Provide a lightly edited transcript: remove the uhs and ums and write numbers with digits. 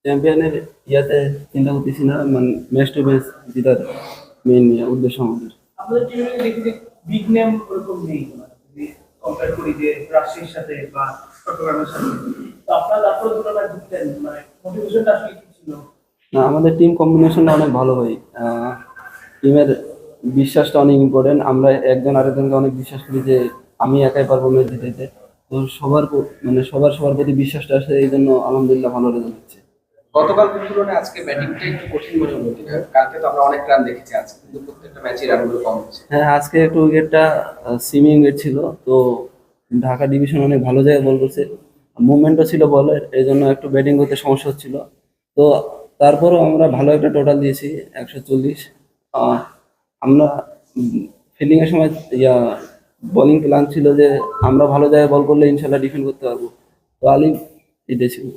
চ্যাম্পিয়নের ইয়াতে চিন্তা করতেছি না, মানে ম্যাচ টু ম্যাচ জেতার মেইন উদ্দেশ্য আমাদের। আমাদের টিমে দেখি যে বিগ নেম ওরকম নেই, মানে যদি কম্পেয়ার করি যে রাজশাহীর সাথে বা চট্টগ্রামের সাথে। তো আপনারা তারপরে দুটো ম্যাচ জিতলেন, মানে মোটিভেশনটা আসলে কি ছিল? না, আমাদের টিম কম্বিনেশনটা অনেক ভালো ভাই। টিমের বিশ্বাসটা অনেক ইম্পর্টেন্ট। আমরা একজন আরেকজনকে অনেক বিশ্বাস করি যে আমি একাই পারবো ম্যাচ জিতাইতে। তো মানে সবার প্রতি বিশ্বাসটা আছে, এই জন্য আলহামদুলিল্লাহ ভালো রেজাল্ট হচ্ছে। গতকালকের তুলনায় আজকে ব্যাটিংটা একটু কঠিন মনে হলো কিনা? কালকে তো আমরা অনেক রান দেখেছি, আজকে কিন্তু প্রত্যেকটা ম্যাচে রানগুলো কম হচ্ছে। হ্যাঁ, আজকে একটু উইকেটটা সিমিং উইকেট ছিল। তো ঢাকা ডিভিশন অনেক ভালো জায়গায় বল করছে, মুভমেন্টও ছিল বলের, এই জন্য একটু ব্যাটিং করতে সমস্যা হচ্ছিল। তো তারপরও আমরা ভালো একটা টোটাল দিয়েছি, 140। আমরা ফিল্ডিং এর সময় বোলিং প্ল্যান ছিল যে আমরা ভালো জায়গায় বল করলে ইনশাল্লাহ ডিফেন্ড করতে পারবো। তো আলিম এটাই ছিল।